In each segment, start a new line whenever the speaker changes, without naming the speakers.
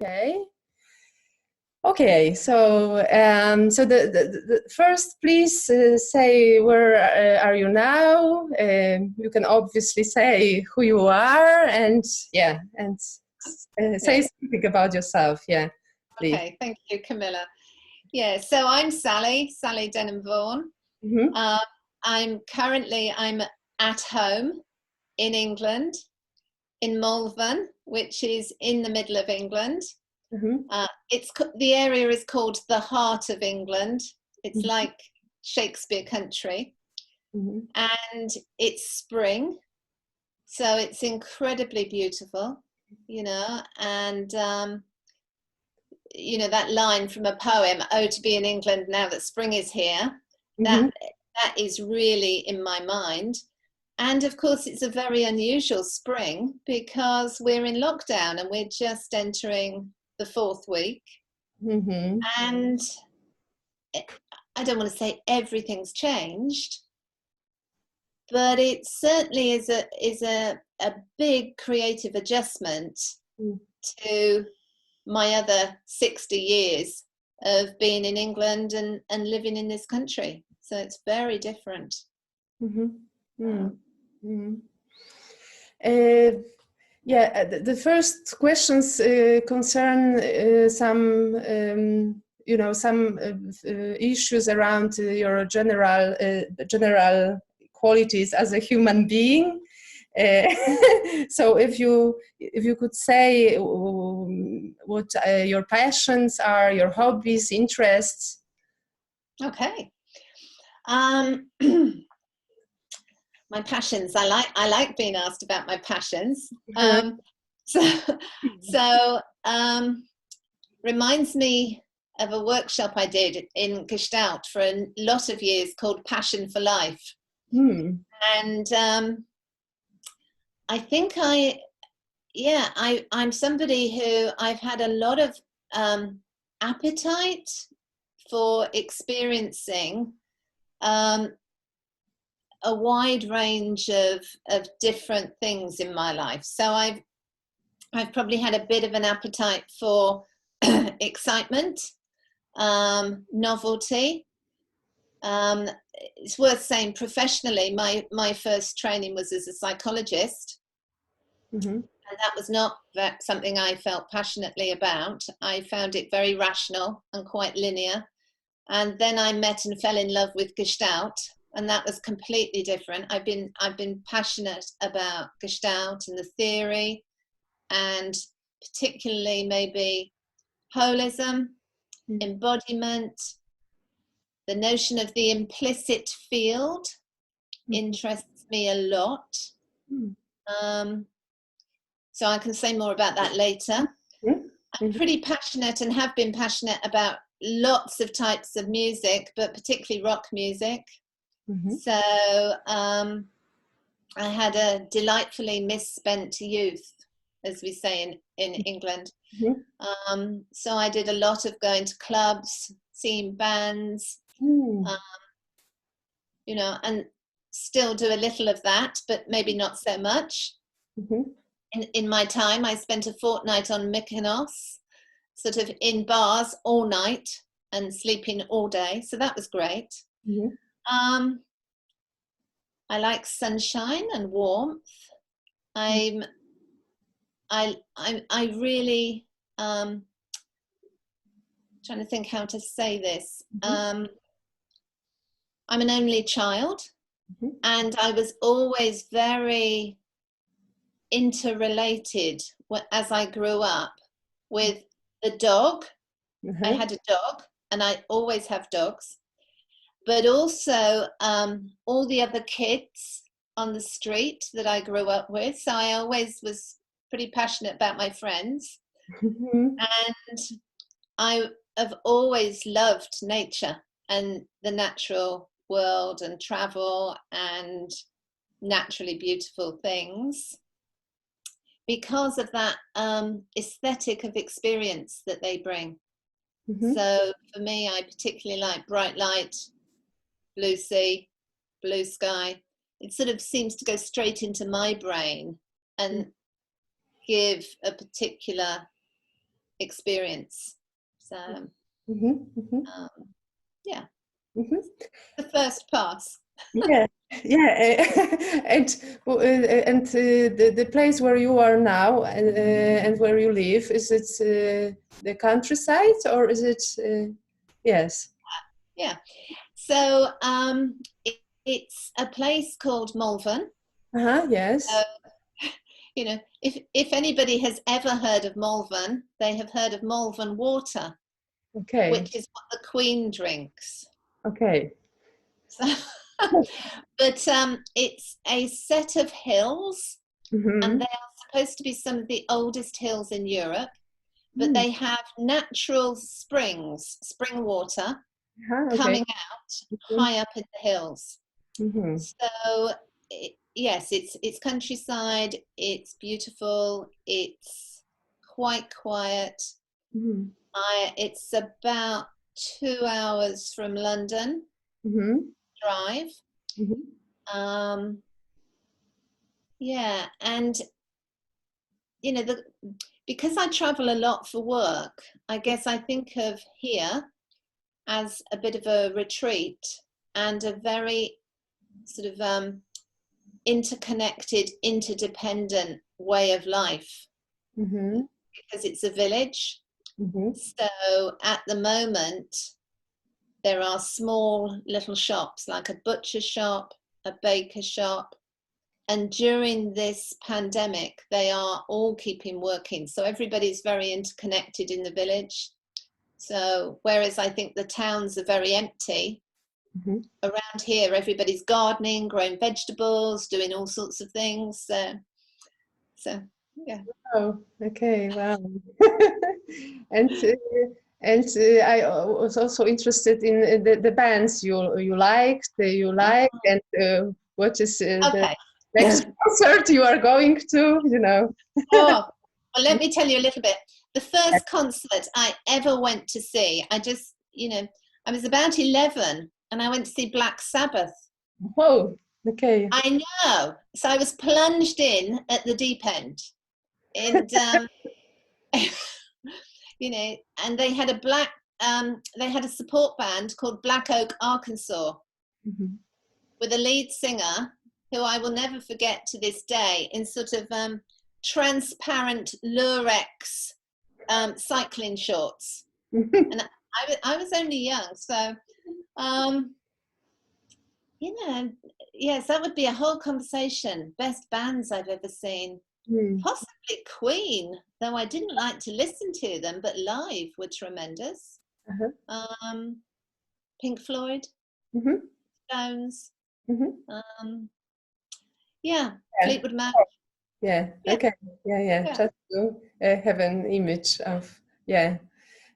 Okay. Okay, so the first, please say where are you now? You can obviously say who you are, and yeah, and say something about yourself. Yeah, please.
Okay, thank you, Camilla. Yeah, so I'm Sally Denhan Vaughn. I'm at home in England, in Malvern, which is in the middle of England. The area is called the heart of England. It's like Shakespeare country, and it's spring, so it's incredibly beautiful, you know. And you know that line from a poem, "Oh, to be in England now that spring is here." That is really in my mind. And of course, it's a very unusual spring because we're in lockdown and we're just entering the 4th week. And I don't want to say everything's changed, but it certainly is a big creative adjustment to my other 60 years of being in England and living in this country. So it's very different.
Yeah, the first questions concern some some issues around your general qualities as a human being. So if you could say what your passions are, your hobbies, interests.
Okay. My passions. I like being asked about my passions. Reminds me of a workshop I did in Gestalt for a lot of years called Passion for Life. And I think I'm somebody who I've had a lot of appetite for experiencing a wide range of different things in my life. So I've probably had a bit of an appetite for excitement, novelty. It's worth saying professionally, my first training was as a psychologist. And that was not something I felt passionately about. I found it very rational and quite linear. And then I met and fell in love with Gestalt, and that was completely different. I've been passionate about Gestalt and the theory, and particularly maybe holism, embodiment, the notion of the implicit field interests me a lot. So I can say more about that later. I'm pretty passionate and have been passionate about lots of types of music, but particularly rock music. So I had a delightfully misspent youth, as we say in England. So I did a lot of going to clubs, seeing bands, you know, and still do a little of that, but maybe not so much. In my time, I spent a fortnight on Mykonos, sort of in bars all night and sleeping all day. So that was great. I like sunshine and warmth. I really trying to think how to say this. I'm an only child, and I was always very interrelated as I grew up with the dog. I had a dog, and I always have dogs, but also all the other kids on the street that I grew up with. So I always was pretty passionate about my friends. And I have always loved nature and the natural world and travel and naturally beautiful things because of that aesthetic of experience that they bring. So for me, I particularly like bright light, blue sea, blue sky. It sort of seems to go straight into my brain and give a particular experience. So, yeah, the first pass.
Yeah, yeah, and the place where you are now and where you live, is it the countryside, or is it? Yes.
Yeah. So it's a place called Malvern.
Yes.
You know, if anybody has ever heard of Malvern, they have heard of Malvern water,
Okay.
which is what the Queen drinks.
Okay.
So, but it's a set of hills, and they are supposed to be some of the oldest hills in Europe. But they have natural springs, spring water, coming out high up in the hills. So yes, it's countryside. It's beautiful. It's quite quiet. It's about 2 hours from London drive. Yeah, and you know, because I travel a lot for work, I guess I think of here as a bit of a retreat and a very sort of interconnected, interdependent way of life, because it's a village. So at the moment, there are small little shops, like a butcher shop, a baker shop. And during this pandemic, they are all keeping working. So everybody's very interconnected in the village. So whereas I think the towns are very empty, around here, everybody's gardening, growing vegetables, doing all sorts of things. So yeah.
Oh, okay, wow. and I was also interested in the bands you liked, and what is the next concert you are going to, you know.
Oh, well, let me tell you a little bit. The first concert I ever went to see, I just, you know, I was about 11 and I went to see Black Sabbath.
Oh, okay.
I know. So I was plunged in at the deep end. And, you know, and they had they had a support band called Black Oak, Arkansas, with a lead singer who I will never forget to this day, in sort of transparent lurex cycling shorts. And I was only young, so you know, yes, that would be a whole conversation. Best bands I've ever seen. Possibly Queen, though I didn't like to listen to them, but live were tremendous. Pink Floyd, Stones, yeah, Fleetwood Mac.
Yeah. Okay. Yeah. Just to have an image of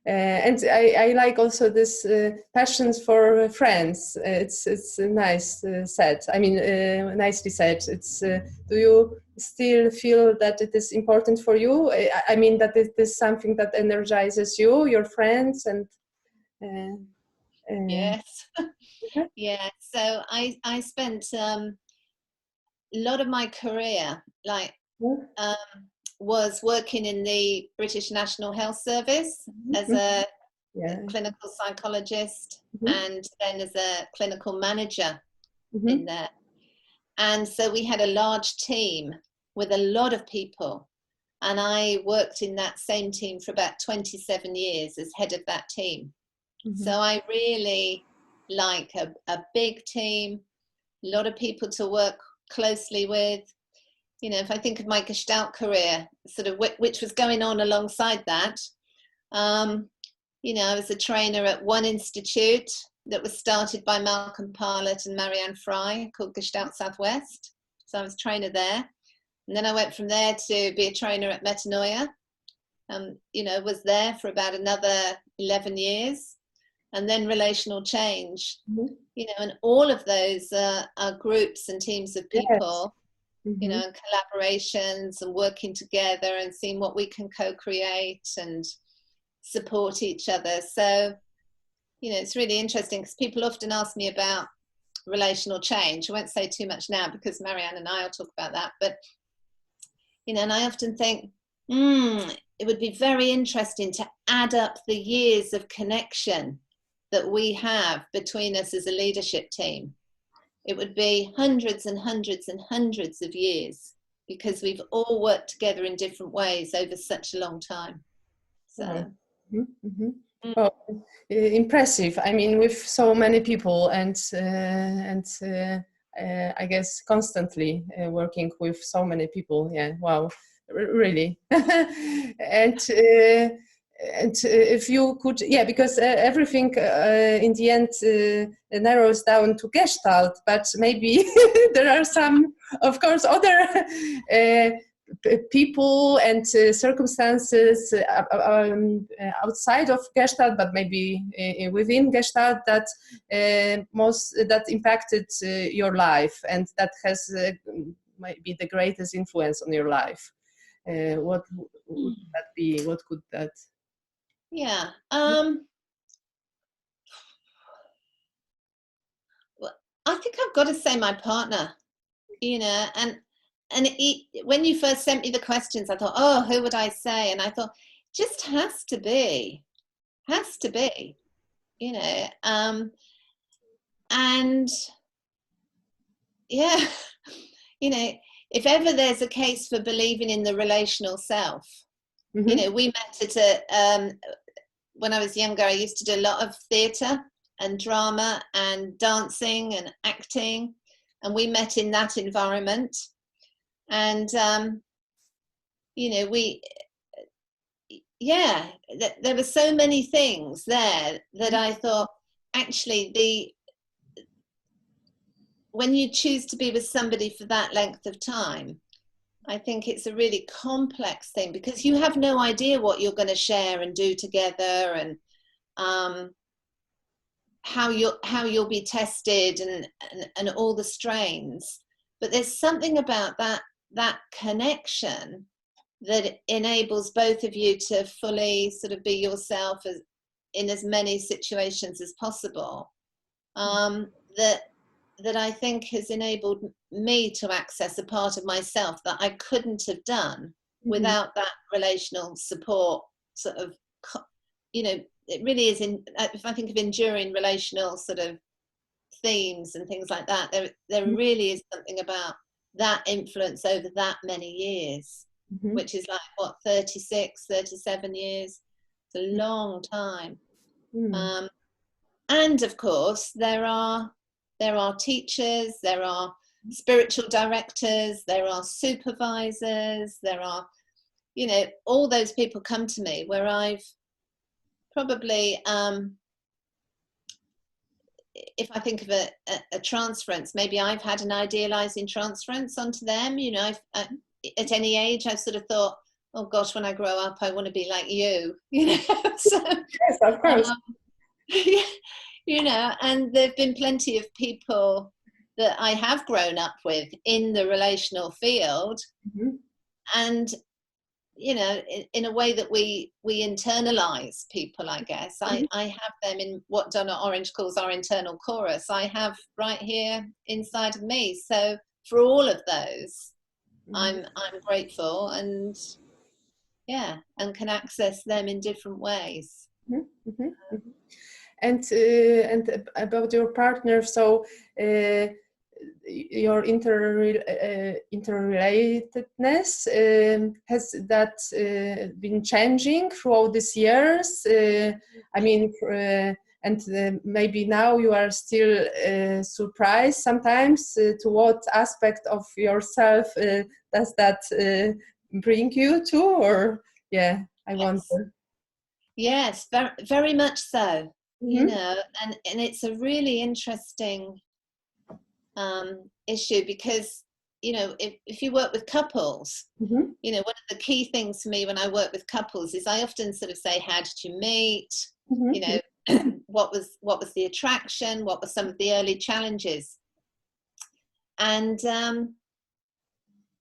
and I like also this passions for friends. It's a nice said. I mean, nicely said. It's. Do you still feel that it is important for you? I mean, that it is something that energizes you, your friends, and.
Yes. Yeah. So I spent a lot of my career, like, was working in the British National Health Service as a clinical psychologist, and then as a clinical manager in there. And so we had a large team with a lot of people. And I worked in that same team for about 27 years as head of that team. So I really like a big team, a lot of people to work closely with. You know, if I think of my Gestalt career, sort of which was going on alongside that, you know, I was a trainer at one institute that was started by Malcolm Parlett and Marianne Fry, called Gestalt Southwest. So I was trainer there. And then I went from there to be a trainer at Metanoia. You know, was there for about another 11 years. And then relational change, you know, and all of those are groups and teams of people, you know, and collaborations and working together and seeing what we can co-create and support each other. So, you know, it's really interesting because people often ask me about relational change. I won't say too much now because Marianne and I will talk about that. But, you know, and I often think, It would be very interesting to add up the years of connection that we have between us as a leadership team. It would be hundreds and hundreds and hundreds of years, because we've all worked together in different ways over such a long time. So,
Oh, impressive. I mean, with so many people, and I guess constantly working with so many people. Yeah, wow, really. And if you could, yeah, because everything in the end narrows down to Gestalt, but maybe there are some, of course, other people and circumstances outside of Gestalt, but maybe within Gestalt, that that impacted your life, and that has might be the greatest influence on your life. What would that be? What could that?
Yeah. Well, I think I've got to say my partner, and when you first sent me the questions, I thought, oh, who would I say? And I thought, just has to be, and yeah, if ever there's a case for believing in the relational self, we met at when I was younger, I used to do a lot of theatre and drama and dancing and acting, and we met in that environment. And there were so many things there that I thought, actually, when you choose to be with somebody for that length of time, I think it's a really complex thing, because you have no idea what you're going to share and do together, and how you'll be tested, and all the strains. But there's something about that connection that enables both of you to fully sort of be yourself in as many situations as possible. That I think has enabled me to access a part of myself that I couldn't have done without that relational support. Sort of, it really is. If I think of enduring relational sort of themes and things like that, there really is something about that influence over that many years, which is like, what, 36, 37 years? It's a long time. And of course, there are teachers, there are spiritual directors, there are supervisors, there are, all those people come to me where I've probably, if I think of a transference, maybe I've had an idealizing transference onto them. At any age, I've sort of thought, oh gosh, when I grow up, I want to be like you. So,
yes, of course.
And there've been plenty of people that I have grown up with in the relational field, and in a way that we internalize people, I guess. I have them in what Donna Orange calls our internal chorus. I have right here inside of me. So for all of those, I'm grateful, and and can access them in different ways.
And about your partner, so your interrelatedness, has that been changing throughout these years? I mean, and maybe now you are still surprised sometimes to what aspect of yourself does that bring you to, or I wonder.
Yes, very, very much so. And it's a really interesting issue, because if you work with couples, one of the key things for me when I work with couples is I often sort of say, how did you meet? What was the attraction? What were some of the early challenges? And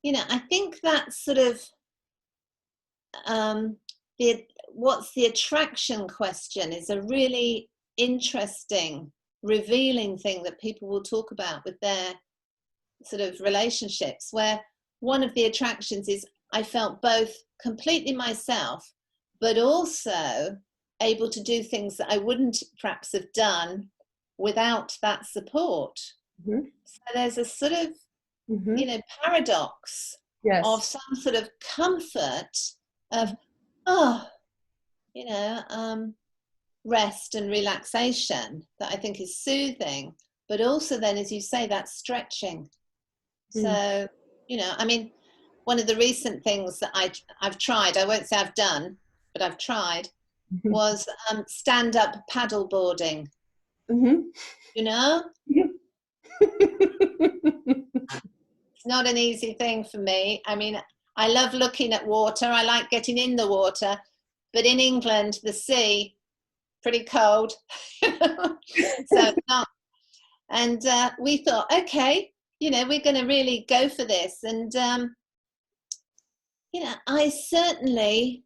I think that sort of what's the attraction question is a really interesting, revealing thing that people will talk about with their sort of relationships, where one of the attractions is, I felt both completely myself, but also able to do things that I wouldn't perhaps have done without that support.
Mm-hmm.
So there's a sort of, you know, paradox of some sort of comfort of, you know, rest and relaxation that I think is soothing, but also then, as you say, that stretching. So, you know, I mean, one of the recent things that I've tried, I won't say I've done, but I've tried, was stand-up paddle boarding. You know? It's not an easy thing for me. I mean, I love looking at water. I like getting in the water. But in England, the sea, pretty cold. So not. And we thought, okay, you know, we're going to really go for this. And, you know, I certainly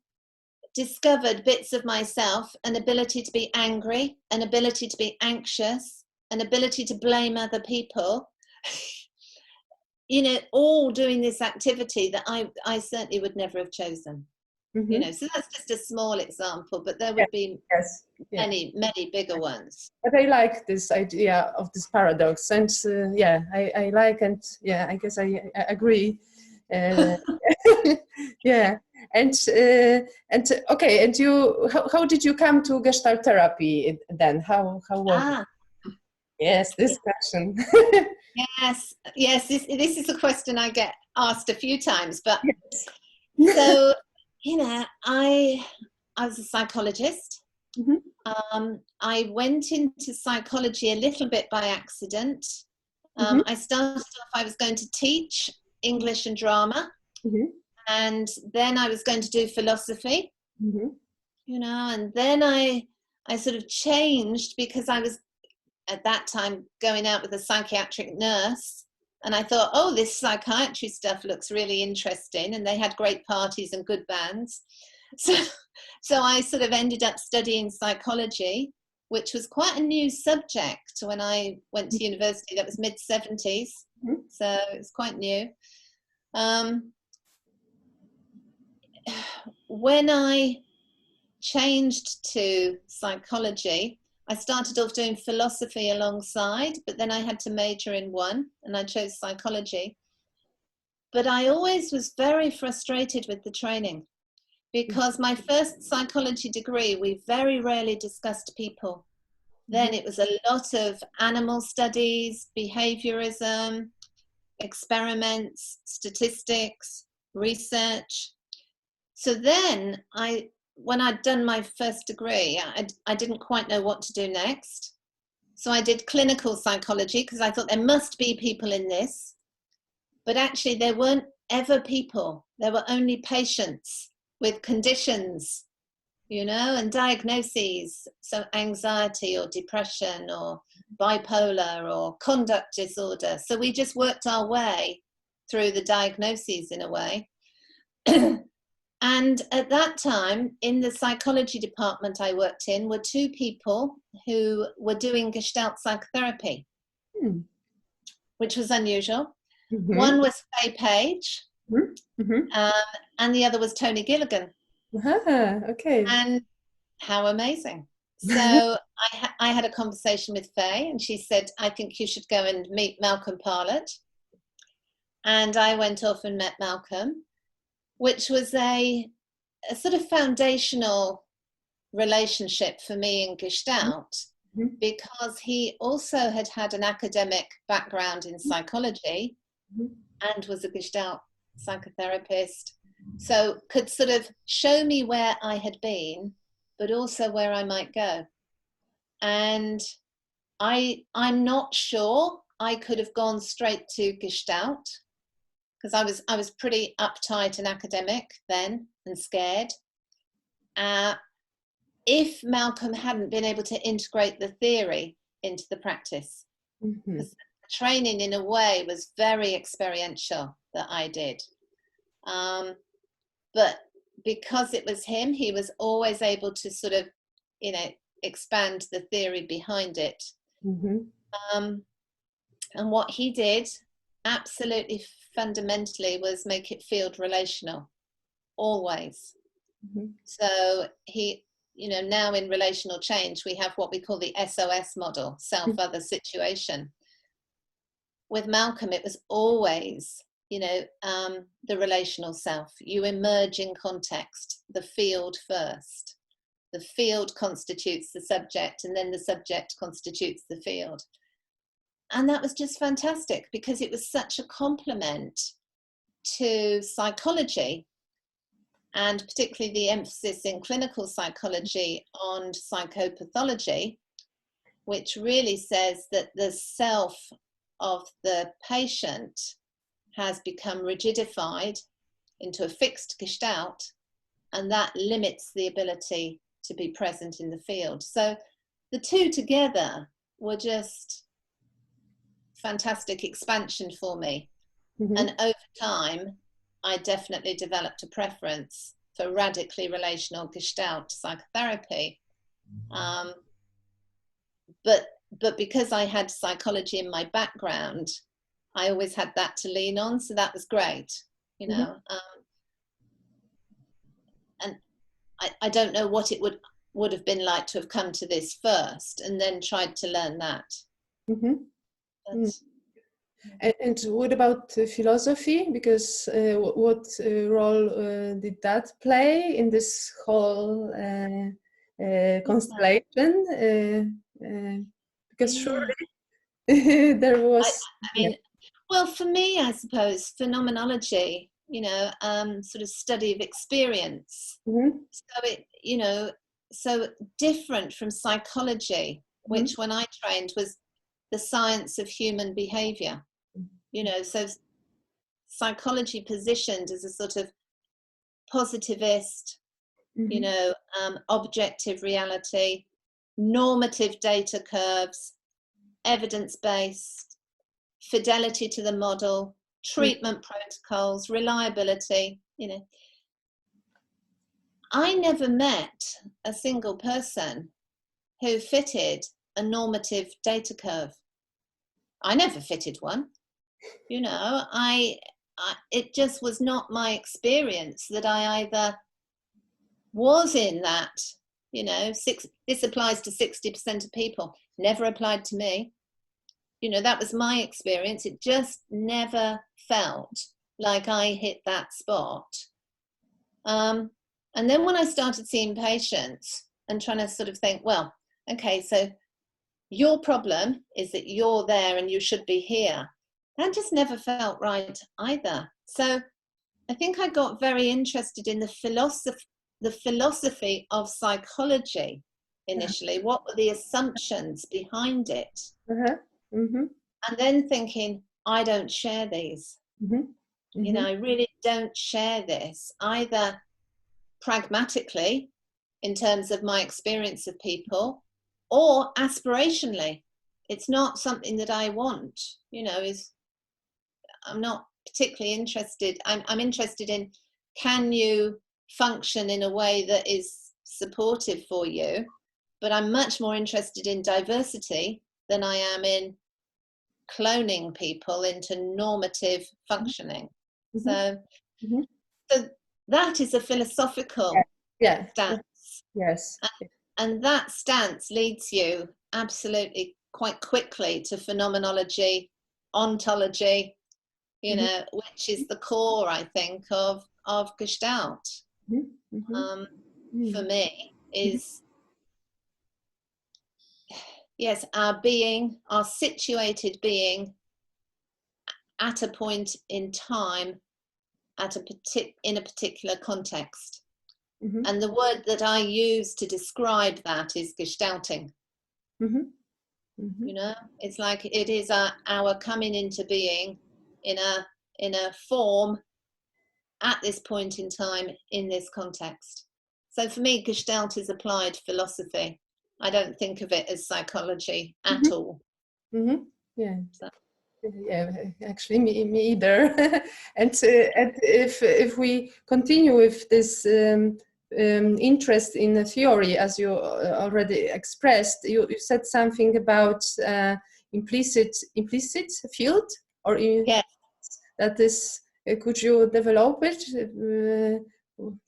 discovered bits of myself, an ability to be angry, an ability to be anxious, an ability to blame other people, you know, all doing this activity that I certainly would never have chosen. You know, so that's just a small example, but there would be many bigger ones.
But I like this idea of this paradox, and I like, and I guess I agree. Yeah, and okay, and you, how did you come to Gestalt therapy then? How was it? Yes, this question.
Yes, this is a question I get asked a few times, but so, you know, I was a psychologist. I went into psychology a little bit by accident. I started off, I was going to teach English and drama, and then I was going to do philosophy, you know, and then I sort of changed because I was at that time going out with a psychiatric nurse, and I thought, oh, this psychiatry stuff looks really interesting, and they had great parties and good bands. So I sort of ended up studying psychology, which was quite a new subject when I went to university. That was mid-70s, so it's quite new. When I changed to psychology, I started off doing philosophy alongside, but then I had to major in one, and I chose psychology. But I always was very frustrated with the training, because my first psychology degree, we very rarely discussed people. Then it was a lot of animal studies, behaviorism, experiments, statistics, research. So then when I'd done my first degree, I didn't quite know what to do next. So I did clinical psychology because I thought there must be people in this. But actually there weren't ever people. There were only patients with conditions, you know, and diagnoses. So anxiety or depression or bipolar or conduct disorder. So we just worked our way through the diagnoses in a way. And at that time, in the psychology department I worked in, were two people who were doing Gestalt psychotherapy, which was unusual. One was Faye Page, and the other was Tony Gilligan.
Okay.
And how amazing. So I had a conversation with Faye, and she said, I think you should go and meet Malcolm Parlett. And I went off and met Malcolm, which was a sort of foundational relationship for me in Gestalt, because he also had an academic background in psychology and was a Gestalt psychotherapist, so could sort of show me where I had been, but also where I might go. And I'm not sure I could have gone straight to Gestalt, because I was pretty uptight and academic then and scared. If Malcolm hadn't been able to integrate the theory into the practice, because the training in a way was very experiential that I did. But because it was him, he was always able to sort of, you know, expand the theory behind it. And what he did absolutely fundamentally was make it field relational. always. So he, you know, now in relational change, we have what we call the SOS model, self-other situation. With Malcolm, it was always, you know, the relational self. You emerge in context, the field first. The field constitutes the subject, and then the subject constitutes the field. And that was just fantastic because it was such a complement to psychology, and particularly the emphasis in clinical psychology on psychopathology, which really says that the self of the patient has become rigidified into a fixed gestalt, and that limits the ability to be present in the field. So the two together were just fantastic expansion for me. And over time, I definitely developed a preference for radically relational Gestalt psychotherapy. But because I had psychology in my background, I always had that to lean on, so that was great, you know. And I don't know what it would have been like to have come to this first and then tried to learn that.
And what about philosophy? Because what role did that play in this whole constellation? Because surely there was...
I mean, well, for me, I suppose, phenomenology, you know, sort of study of experience. So it, you know, so different from psychology, which when I trained was the science of human behavior. You know, so psychology positioned as a sort of positivist, you know, objective reality, normative data curves, evidence-based, fidelity to the model, treatment protocols, reliability, you know. I never met a single person who fitted a normative data curve. I never fitted one. You know, it just was not my experience that I either was in that, you know, this applies to 60% of people, never applied to me. You know, that was my experience. It just never felt like I hit that spot. And then when I started seeing patients and trying to sort of think, well, okay, so your problem is that you're there and you should be here. That just never felt right either. So I think I got very interested in the philosophy of psychology initially. What were the assumptions behind it? And then thinking, I don't share these. You know, I really don't share this, either pragmatically in terms of my experience of people, or aspirationally. It's not something that I want, you know, I'm not particularly interested. I'm interested in, can you function in a way that is supportive for you? But I'm much more interested in diversity than I am in cloning people into normative functioning. So that is a philosophical stance.
Yes.
And that stance leads you absolutely quite quickly to phenomenology, ontology, you know, which is the core, I think, of Gestalt. For me, is yes, our being, our situated being at a point in time, in a particular context. And the word that I use to describe that is gestalting. You know, it's like it is our coming into being in a form at this point in time in this context. So for me, Gestalt is applied philosophy. I don't think of it as psychology at all.
Yeah. So. Yeah, actually, me either. And if we continue with this interest in the theory, as you already expressed, you said something about implicit field, or
yes.
That is. Could you develop it?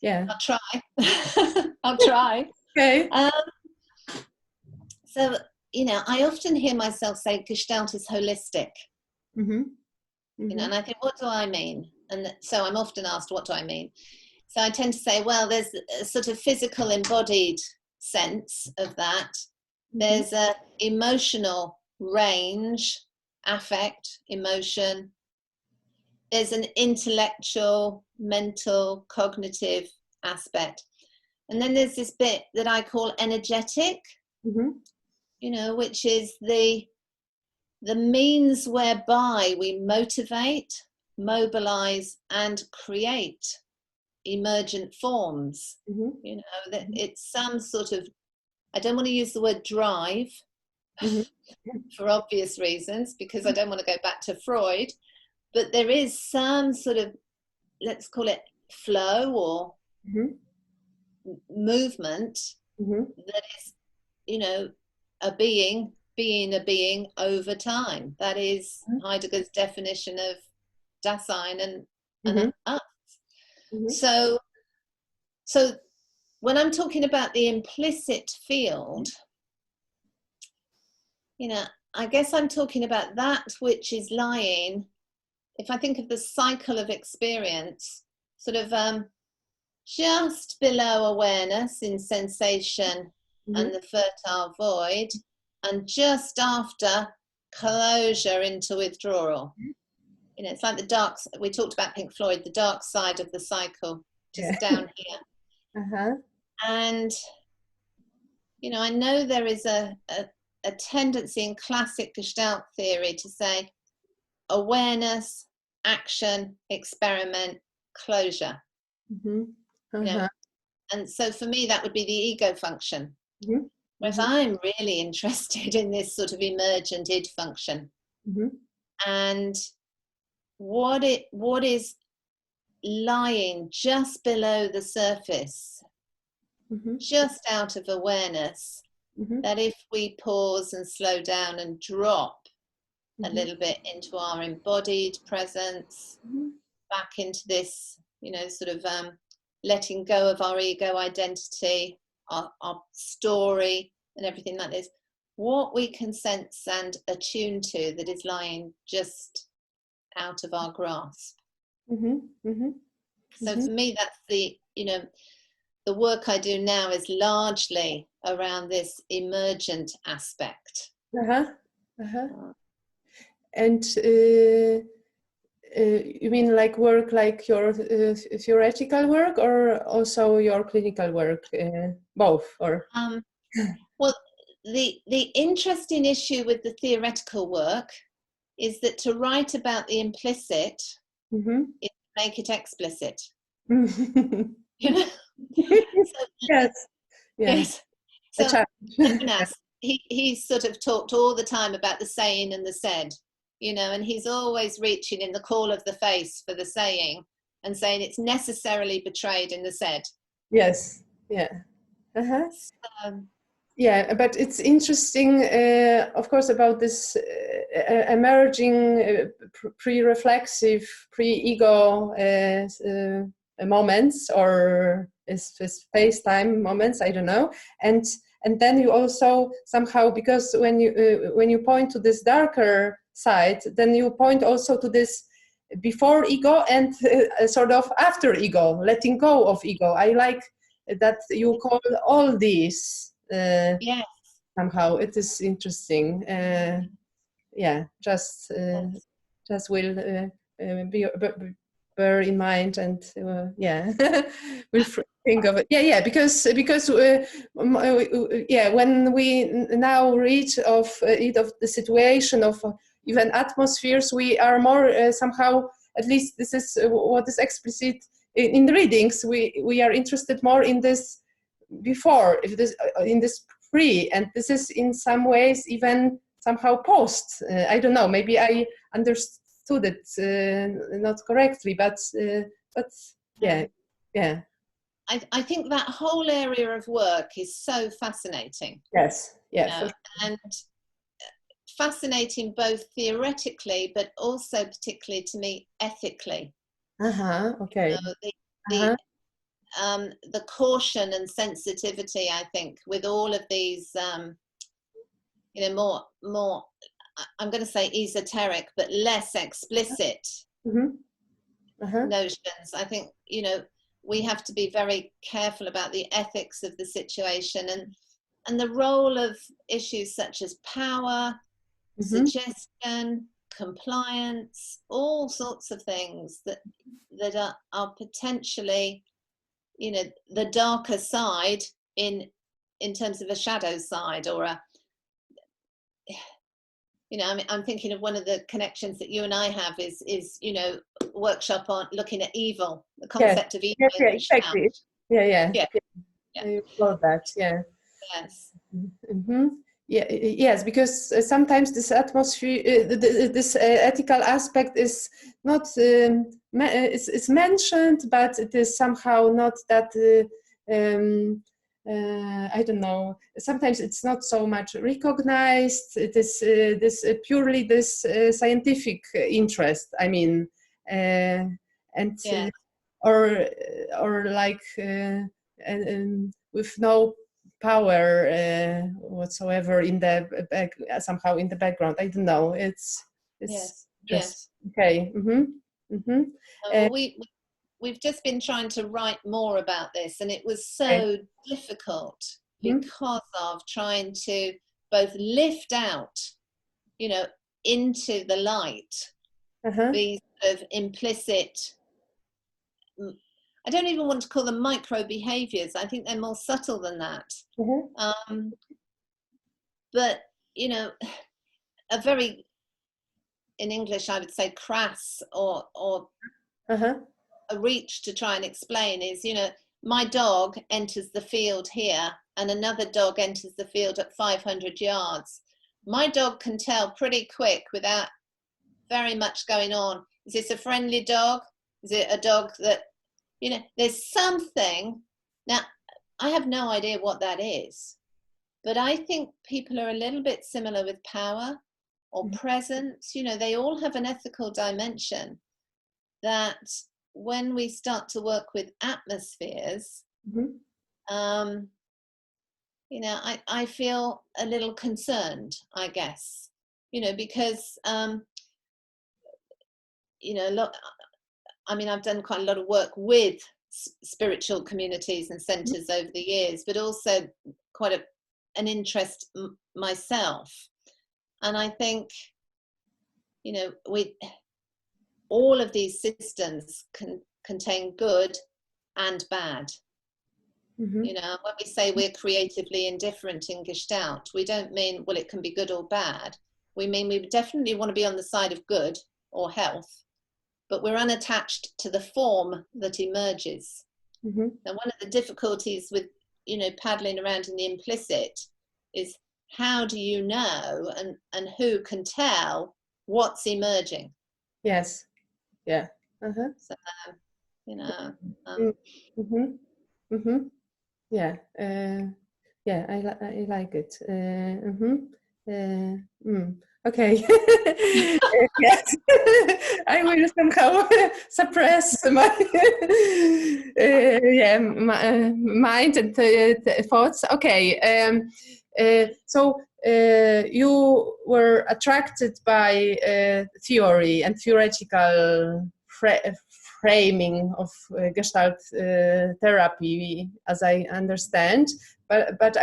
yeah.
I'll try. I'll try.
Okay.
So, I often hear myself say Gestalt is holistic.
Mm-hmm. Mm-hmm.
And I think, what do I mean? And so I'm often asked, what do I mean? So I tend to say, well, there's a sort of physical embodied sense of that. Mm-hmm. There's a emotional range, affect, emotion. There's an intellectual, mental, cognitive aspect. And then there's this bit that I call energetic, mm-hmm. Which is the means whereby we motivate, mobilize, and create emergent forms. Mm-hmm. That it's some sort of, I don't want to use the word drive, mm-hmm. for obvious reasons, because I don't want to go back to Freud, but there is some sort of, let's call it flow or mm-hmm. movement, mm-hmm. that is, a being over time. That is mm-hmm. Heidegger's definition of Dasein and mm-hmm. us. Mm-hmm. So when I'm talking about the implicit field, I guess I'm talking about that which is lying, if I think of the cycle of experience, sort of just below awareness in sensation, mm-hmm. and the fertile void, and just after closure into withdrawal. It's like the dark, we talked about Pink Floyd, the dark side of the cycle, just down here. Uh-huh. And, I know there is a tendency in classic Gestalt theory to say awareness, action, experiment, closure. Mm-hmm. Uh-huh. And so for me, that would be the ego function. Mm-hmm. Whereas mm-hmm. I'm really interested in this sort of emergent id function. Mm-hmm. And what is lying just below the surface, mm-hmm. just out of awareness, mm-hmm. that if we pause and slow down and drop mm-hmm. a little bit into our embodied presence, mm-hmm. back into this, sort of letting go of our ego identity, our story and everything like this, what we can sense and attune to that is lying just out of our grasp. Mm-hmm. Mm-hmm. So mm-hmm. for me, that's the work I do now is largely around this emergent aspect.
Uh-huh. Uh-huh. And you mean like work like your theoretical work or also your clinical work? Both or?
Well, the interesting issue with the theoretical work is that to write about the implicit mm-hmm. is to make it explicit. So,
yes.
Yes. So Denhan, he's sort of talked all the time about the saying and the said, and he's always reaching in the call of the face for the saying and saying it's necessarily betrayed in the said.
Yes. Yeah. Uh-huh. Yeah, but it's interesting, of course, about this emerging pre-reflexive, pre-ego moments or space-time moments. I don't know, and then you also somehow, because when you point to this darker side, then you point also to this before ego and sort of after ego, letting go of ego. I like that you call all these.
Yes.
Somehow it is interesting. Just will bear in mind and we'll think of it. Because when we now reach of the situation of even atmospheres, we are more somehow, at least this is what is explicit in the readings. We are interested more in this before, if this in this pre, and this is in some ways even somehow post. I don't know, maybe I understood it not correctly, but yeah.
I think that whole area of work is so fascinating.
Yes, yeah.
Sure. And fascinating both theoretically, but also particularly to me ethically.
Okay.
the caution and sensitivity, I think, with all of these, you know, more, I'm going to say esoteric, but less explicit notions. I think, you know, we have to be very careful about the ethics of the situation and the role of issues such as power, suggestion, compliance, all sorts of things that are potentially, you know, the darker side in terms of a shadow side, or a, you know, I'm thinking of one of the connections that you and I have is you know, workshop on looking at evil, the concept of evil.
Yes, exactly. Yeah. I love that. Yeah.
Yes.
Yeah, yes, because sometimes this atmosphere, this ethical aspect is not, it's mentioned, but it is somehow not that, I don't know, sometimes it's not so much recognized. It is this purely this scientific interest, I mean, and or like with no power whatsoever in the somehow in the background. I don't know. It's
yes.
Okay.
Well, we've just been trying to write more about this, and it was so difficult because of trying to both lift out, you know, into the light these sort of implicit, I don't even want to call them micro behaviors. I think they're more subtle than that. But, you know, a very, in English, I would say crass or a reach to try and explain is, you know, my dog enters the field here and another dog enters the field at 500 yards. My dog can tell pretty quick without very much going on. Is this a friendly dog? Is it a dog that, you know, there's something. Now, I have no idea what that is, but I think people are a little bit similar with power or presence. You know, they all have an ethical dimension that when we start to work with atmospheres, you know, I feel a little concerned, I guess, you know, because, you know, look, I mean, I've done quite a lot of work with spiritual communities and centers over the years, but also quite an interest myself. And I think, you know, all of these systems can contain good and bad. You know, when we say we're creatively indifferent in Gestalt, we don't mean, well, it can be good or bad. We mean we definitely want to be on the side of good or health, but we're unattached to the form that emerges. And one of the difficulties with, you know, paddling around in the implicit is, how do you know and who can tell what's emerging?
Yes. Yeah.
So, you know.
Yeah. Yeah. I like it. Okay. Yes. I will somehow suppress my my mind and thoughts. Okay. So you were attracted by theory and theoretical framing of Gestalt therapy, as I understand, but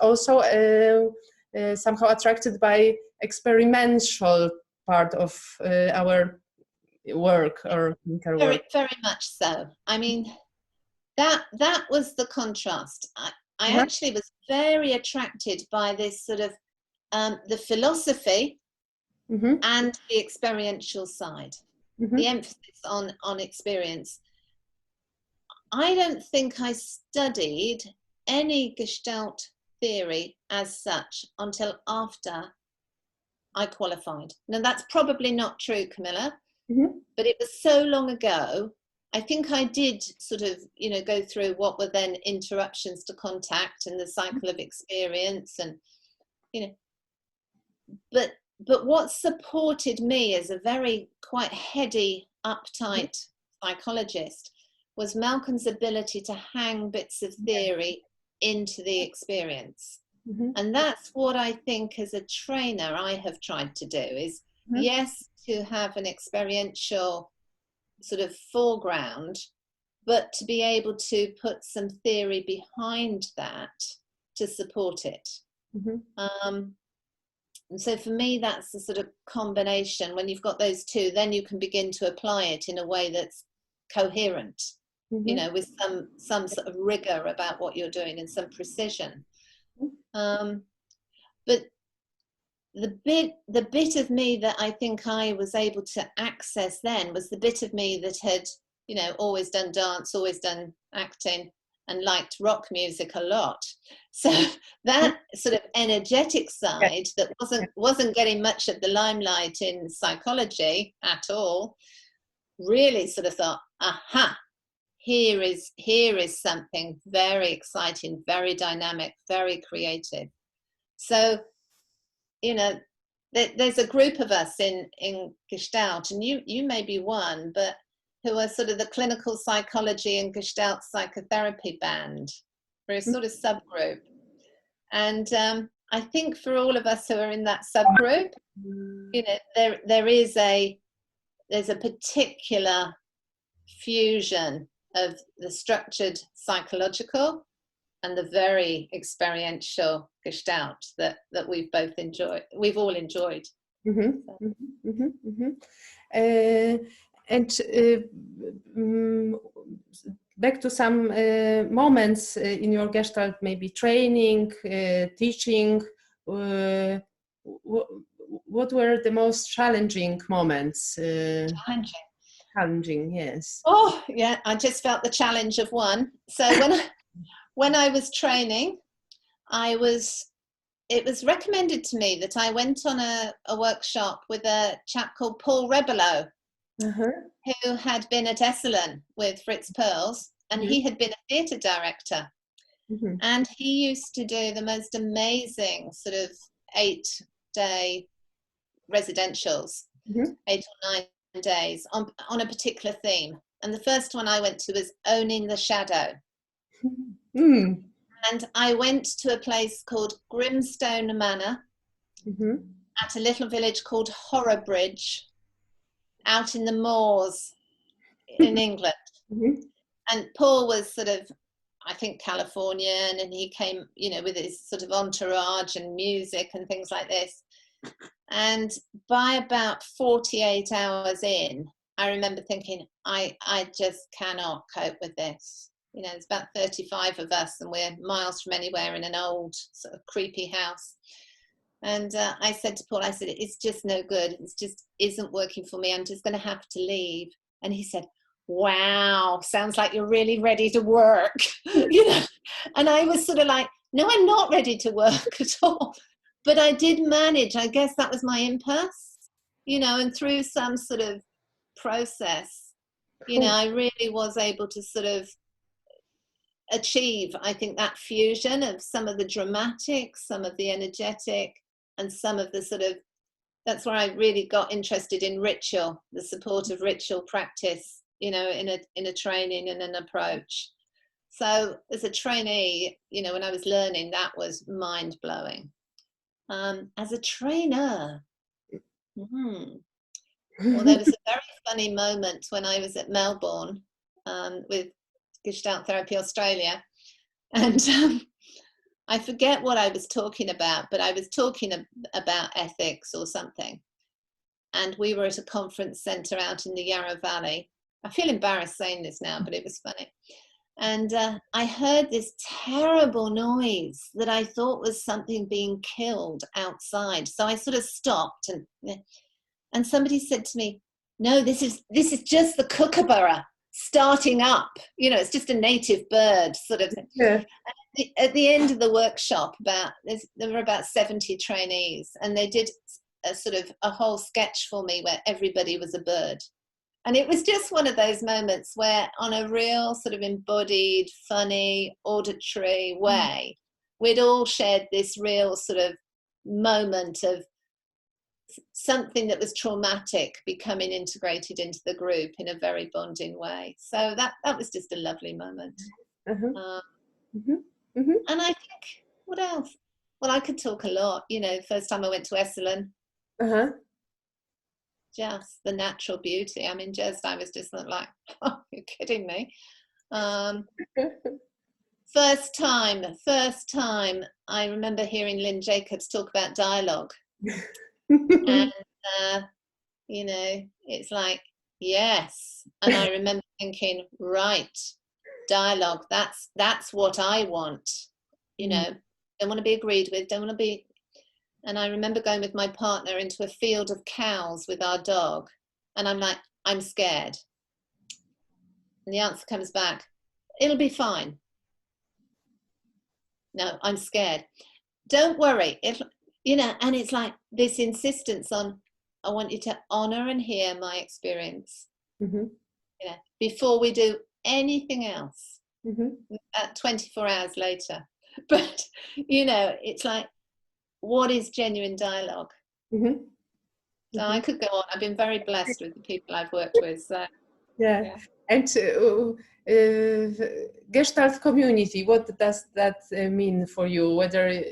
also somehow attracted by experiential part of our work or work.
Very, very much so. I mean, that was the contrast. I actually was very attracted by this sort of the philosophy and the experiential side, the emphasis on experience. I don't think I studied any Gestalt theory as such until after I qualified. Now, that's probably not true, Camilla, but it was so long ago. I think I did sort of, you know, go through what were then interruptions to contact and the cycle of experience, and, you know, but what supported me as a very quite heady, uptight psychologist, was Malcolm's ability to hang bits of theory into the experience. And that's what I think as a trainer I have tried to do is, yes, to have an experiential sort of foreground, but to be able to put some theory behind that to support it. And so for me, that's the sort of combination. When you've got those two, then you can begin to apply it in a way that's coherent, you know, with some sort of rigor about what you're doing and some precision. But the bit of me that I think I was able to access then was the bit of me that had, you know, always done dance, always done acting, and liked rock music a lot. So that sort of energetic side that wasn't getting much of the limelight in psychology at all, really sort of thought, aha, here is something very exciting, very dynamic, very creative. So, you know, there's a group of us in Gestalt, and you may be one, but who are sort of the clinical psychology and Gestalt psychotherapy band. We're a sort of subgroup. And I think for all of us who are in that subgroup, you know, there's a particular fusion of the structured psychological and the very experiential Gestalt that we've both enjoyed, we've all enjoyed.
And back to some moments in your Gestalt, maybe training, teaching, what were the most challenging moments? Challenging, yes.
Oh, yeah, I just felt the challenge of one. So when I was training, it was recommended to me that I went on a workshop with a chap called Paul Rebelo, who had been at Esalen with Fritz Perls, and he had been a theatre director. And he used to do the most amazing sort of 8-day residentials, 8 or 9 days on a particular theme. And the first one I went to was Owning the Shadow. And I went to a place called Grimstone Manor at a little village called Horrabridge out in the moors in England. And Paul was sort of, I think, Californian, and he came, you know, with his sort of entourage and music and things like this. And by about 48 hours in, I remember thinking, I just cannot cope with this. You know, there's about 35 of us and we're miles from anywhere in an old sort of creepy house. And I said to Paul, I said, it's just no good. It just isn't working for me. I'm just going to have to leave. And he said, wow, sounds like you're really ready to work. You know, and I was sort of like, no, I'm not ready to work at all. But I did manage. I guess that was my impasse, you know, and through some sort of process, you know, I really was able to sort of achieve, I think, that fusion of some of the dramatic, some of the energetic, and some of the sort of, that's where I really got interested in ritual, the support of ritual practice, you know, in a training and an approach. So as a trainee, you know, when I was learning, that was mind-blowing. As a trainer, well, there was a very funny moment when I was at Malvern with Gestalt Therapy Australia, and I forget what I was talking about, but I was talking about ethics or something, and we were at a conference centre out in the Yarra Valley. I feel embarrassed saying this now, but it was funny. And I heard this terrible noise that I thought was something being killed outside. So I sort of stopped, and somebody said to me, no, this is just the kookaburra starting up. You know, it's just a native bird sort of. Yeah. At the end of the workshop, there were about 70 trainees, and they did a whole sketch for me where everybody was a bird. And it was just one of those moments where, on a real sort of embodied, funny, auditory way, we'd all shared this real sort of moment of something that was traumatic becoming integrated into the group in a very bonding way. So that was just a lovely moment. And I think, what else? Well, I could talk a lot. You know, first time I went to Esselen, just the natural beauty. I mean, just I was just like, oh, you're kidding me. First time I remember hearing Lynn Jacobs talk about dialogue. And you know, it's like, yes. And I remember thinking, right, dialogue, that's what I want. You know, don't want to be agreed with, don't want to be. And I remember going with my partner into a field of cows with our dog, and I'm like, I'm scared. And the answer comes back, it'll be fine. No, I'm scared. Don't worry. You know, and it's like this insistence on, I want you to honor and hear my experience, you know, before we do anything else. 24 hours later. But, you know, it's like, what is genuine dialogue? So I could go on. I've been very blessed with the people I've worked with. So
yeah. And Gestalt community, what does that mean for you? Whether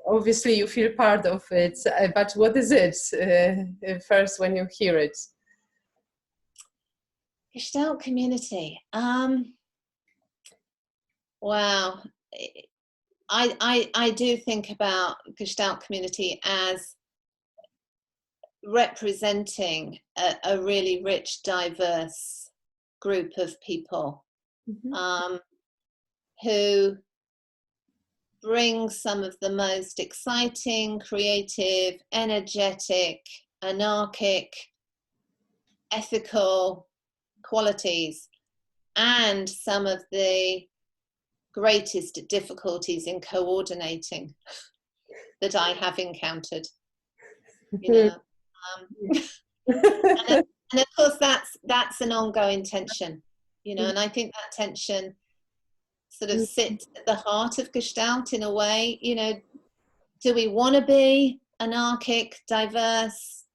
obviously you feel part of it, but what is it first when you hear it?
Gestalt community. Wow. I do think about Gestalt community as representing a really rich, diverse group of people who bring some of the most exciting, creative, energetic, anarchic, ethical qualities, and some of the greatest difficulties in coordinating that I have encountered. You know, and of course that's an ongoing tension, you know, and I think that tension sort of sits at the heart of Gestalt in a way. You know, do we want to be anarchic, diverse,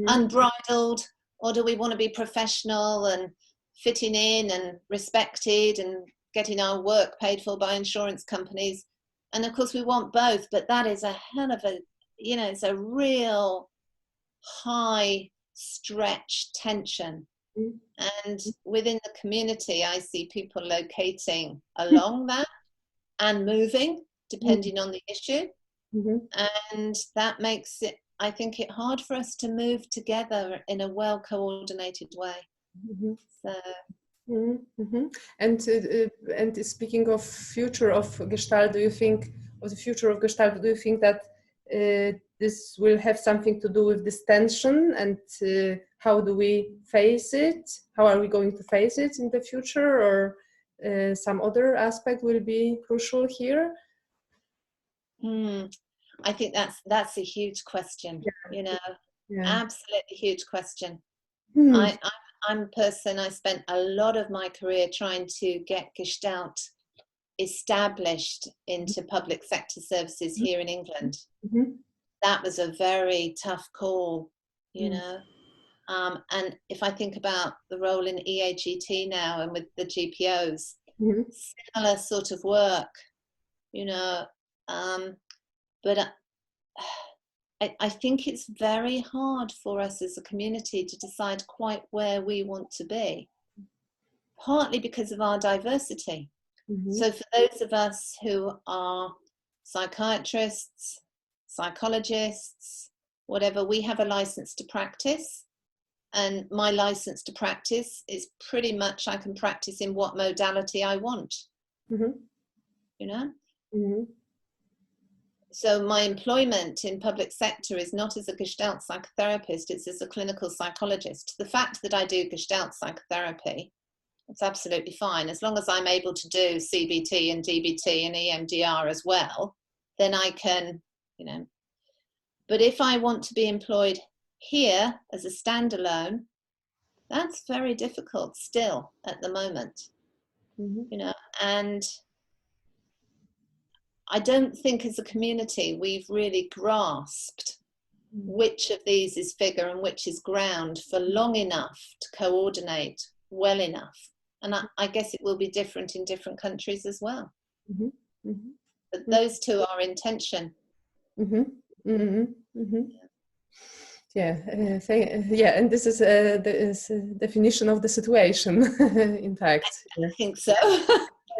unbridled, or do we want to be professional and fitting in and respected and getting our work paid for by insurance companies? And of course we want both, but that is a hell of a, you know, it's a real high stretch tension. And within the community I see people locating along that and moving depending on the issue, and that makes it, I think, it hard for us to move together in a well coordinated way. So
and speaking of future of Gestalt, do you think of the future of Gestalt, do you think that this will have something to do with this tension, and how do we face it? How are we going to face it in the future, or some other aspect will be crucial here?
I think that's a huge question, you know, absolutely huge question. I'm a person, I spent a lot of my career trying to get Gestalt established into public sector services here in England. That was a very tough call, you know. And if I think about the role in EAGT now and with the GPOs, similar sort of work, you know, but I think it's very hard for us as a community to decide quite where we want to be, partly because of our diversity. So for those of us who are psychiatrists, psychologists, whatever, we have a license to practice. And my license to practice is pretty much I can practice in what modality I want, you know? So my employment in public sector is not as a Gestalt psychotherapist, it's as a clinical psychologist. The fact that I do Gestalt psychotherapy, it's absolutely fine. As long as I'm able to do CBT and DBT and EMDR as well, then I can, you know. But if I want to be employed here as a standalone, that's very difficult still at the moment, you know. And I don't think as a community we've really grasped which of these is figure and which is ground for long enough to coordinate well enough. And I guess it will be different in different countries as well.
Mm-hmm. Mm-hmm.
But those two are in tension.
Mm-hmm. Mm-hmm. Mm-hmm. Yeah, yeah, and this is the definition of the situation, in fact.
I think so.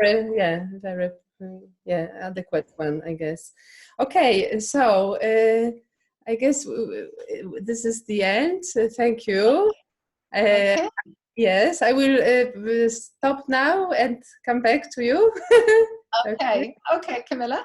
Very, yeah, very, yeah, adequate one, I guess. Okay, so I guess this is the end. Thank you.
Okay.
Yes, I will stop now and come back to you.
Okay, Camilla.